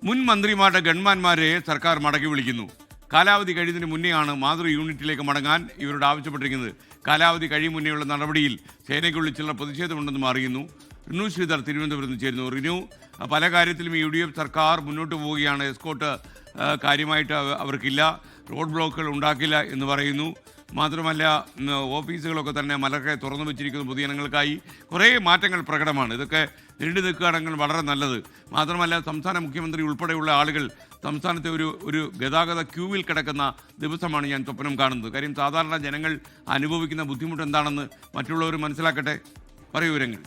മുൻ മന്ത്രിമാരുടെ ഗൺമാന്മാരെ സർക്കാർ മടക്കി വിളിക്കുന്നു. കാലാവധി കഴിയുന്നതിന് മുന്നെയാണ് മാതൃ യൂണിറ്റിലേക്ക് മടങ്ങാൻ ഇവരോട് ആവശ്യപ്പെട്ടിരിക്കുന്നത്. കാലാവധി കഴിയും മുന്നേയുള്ള നടപടിയിൽ സേനയ്ക്കുള്ളിൽ ചിലർ പ്രതിഷേധമുണ്ടെന്നും അറിയുന്നു. റിനു ശ്രീധർ തിരുവനന്തപുരത്ത് ചേരുന്നു. റിനു, പല കാര്യത്തിലും UDF സർക്കാർ മുന്നോട്ട് പോവുകയാണ്. എസ്കോട്ട് കാര്യമായിട്ട് അവർക്കില്ല, റോഡ് ബ്ലോക്കുകൾ ഉണ്ടാക്കില്ല എന്ന് പറയുന്നു. മാത്രമല്ല, ഓഫീസുകളൊക്കെ തന്നെ മലക്കെ തുറന്നു വെച്ചിരിക്കുന്നു പൊതുജനങ്ങൾക്കായി. കുറേ മാറ്റങ്ങൾ പ്രകടമാണ്. ഇതൊക്കെ നീണ്ടു നിൽക്കുകയാണെങ്കിൽ വളരെ നല്ലത്. മാത്രമല്ല, സംസ്ഥാന മുഖ്യമന്ത്രി ഉൾപ്പെടെയുള്ള ആളുകൾ സംസ്ഥാനത്തെ ഒരു ഗതാഗത ക്യൂവിൽ കിടക്കുന്ന ദിവസമാണ് ഞാൻ സ്വപ്നം കാണുന്നത്. കാര്യം സാധാരണ ജനങ്ങൾ അനുഭവിക്കുന്ന ബുദ്ധിമുട്ട് എന്താണെന്ന് മറ്റുള്ളവർ മനസ്സിലാക്കട്ടെ. പറയൂ വിവരങ്ങൾ.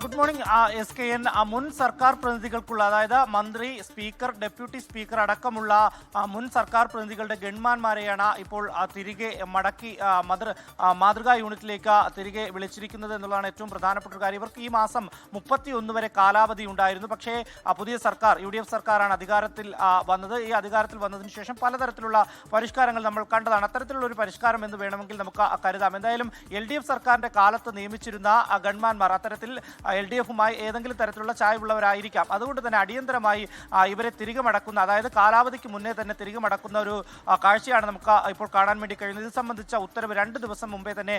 Good morning SKN. മുൻ സർക്കാർ പ്രതിനിധികൾക്കുള്ള, അതായത് മന്ത്രി, സ്പീക്കർ, ഡെപ്യൂട്ടി സ്പീക്കർ അടക്കമുള്ള മുൻ സർക്കാർ പ്രതിനിധികളുടെ ഗൺമാന്മാരെയാണ് ഇപ്പോൾ തിരികെ മടക്കി മാതൃകാ യൂണിറ്റിലേക്ക് തിരികെ വിളിച്ചിരിക്കുന്നത് എന്നുള്ളതാണ് ഏറ്റവും പ്രധാനപ്പെട്ട ഒരു കാര്യം. ഇവർക്ക് ഈ മാസം 31 വരെ കാലാവധി ഉണ്ടായിരുന്നു. പക്ഷേ പുതിയ സർക്കാർ, UDF സർക്കാരാണ് അധികാരത്തിൽ വന്നത്. ഈ അധികാരത്തിൽ വന്നതിന് ശേഷം പലതരത്തിലുള്ള പരിഷ്കാരങ്ങൾ നമ്മൾ കണ്ടതാണ്. അത്തരത്തിലുള്ള ഒരു പരിഷ്കാരം എന്ന് വേണമെങ്കിൽ നമുക്ക് കരുതാം. എന്തായാലും LDF സർക്കാരിന്റെ കാലത്ത് നിയമിച്ചിരുന്ന ഗൺമാന്മാർ അത്തരത്തിൽ LDFുമായി ഏതെങ്കിലും തരത്തിലുള്ള ചായ്വുള്ളവരായിരിക്കാം. അതുകൊണ്ട് തന്നെ അടിയന്തരമായി ഇവരെ തിരികെ മടക്കുന്ന, അതായത് കാലാവധിക്ക് മുന്നേ തന്നെ തിരികെ മടക്കുന്ന ഒരു കാഴ്ചയാണ് നമുക്ക് ഇപ്പോൾ കാണാൻ വേണ്ടി കഴിയുന്നത്. ഇത് സംബന്ധിച്ച ഉത്തരവ് 2 ദിവസം മുമ്പേ തന്നെ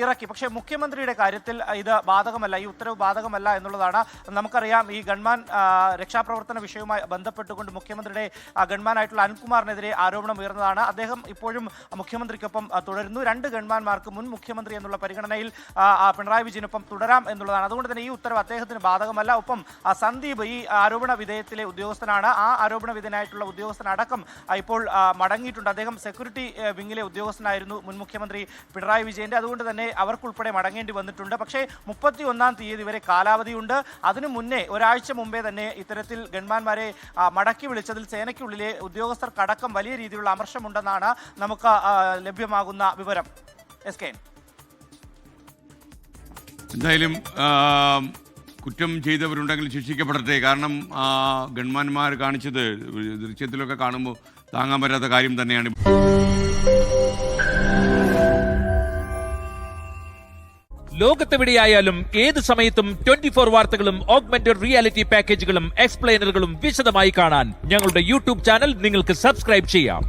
ഇറക്കി. പക്ഷേ മുഖ്യമന്ത്രിയുടെ കാര്യത്തിൽ ഇത് ബാധകമല്ല, ഈ ഉത്തരവ് ബാധകമല്ല എന്നുള്ളതാണ്. നമുക്കറിയാം, ഈ ഗൺമാൻ രക്ഷാപ്രവർത്തന വിഷയവുമായി ബന്ധപ്പെട്ടുകൊണ്ട് മുഖ്യമന്ത്രിയുടെ ഗൺമാനായിട്ടുള്ള അനിൽകുമാറിനെതിരെ ആരോപണം ഉയർന്നതാണ്. അദ്ദേഹം ഇപ്പോഴും മുഖ്യമന്ത്രിക്കൊപ്പം തുടരുന്നു. 2 ഗൺമാന്മാർക്ക് മുൻ മുഖ്യമന്ത്രി എന്നുള്ള പരിഗണനയിൽ പിണറായി വിജയനൊപ്പം തുടരാം എന്നുള്ളതാണ്. അതുകൊണ്ട് ഈ ഉത്തരവ് അദ്ദേഹത്തിന് ബാധകമല്ല. ഒപ്പം സന്ദീപ് ഈ ആരോപണ വിധേയത്തിലെ ഉദ്യോഗസ്ഥനാണ്. ആ ആരോപണ വിധേയനായിട്ടുള്ള ഉദ്യോഗസ്ഥനടക്കം ഇപ്പോൾ മടങ്ങിയിട്ടുണ്ട്. അദ്ദേഹം സെക്യൂരിറ്റി വിങ്ങിലെ ഉദ്യോഗസ്ഥനായിരുന്നു മുൻ മുഖ്യമന്ത്രി പിണറായി വിജയന്റെ. അതുകൊണ്ട് തന്നെ അവർക്കുൾപ്പെടെ മടങ്ങേണ്ടി വന്നിട്ടുണ്ട്. പക്ഷേ 31-ാം തീയതി വരെ കാലാവധിയുണ്ട്. അതിനു മുന്നേ ഒരാഴ്ച മുമ്പേ തന്നെ ഇത്തരത്തിൽ ഗൺമാന്മാരെ മടക്കി വിളിച്ചതിൽ സേനയ്ക്കുള്ളിലെ ഉദ്യോഗസ്ഥർക്കടക്കം വലിയ രീതിയിലുള്ള അമർഷമുണ്ടെന്നാണ് നമുക്ക് ലഭ്യമാകുന്ന വിവരം. SKN. എന്തായാലും കുറ്റം ചെയ്തവരുണ്ടെങ്കിൽ ശിക്ഷിക്കപ്പെടട്ടെ. കാരണം ഗൺമാന്മാർ കാണിച്ചത് ദൃശ്യത്തിലൊക്കെ കാണുമ്പോൾ താങ്ങാൻ പറ്റാത്ത കാര്യം തന്നെയാണ്. ലോകത്തെവിടെയായാലും ഏത് സമയത്തും 24 വാർത്തകളും ഓഗ്മെന്റഡ് റിയാലിറ്റി പാക്കേജുകളും എക്സ്പ്ലെയിനറുകളും വിശദമായി കാണാൻ ഞങ്ങളുടെ YouTube ചാനൽ നിങ്ങൾക്ക് സബ്സ്ക്രൈബ് ചെയ്യാം.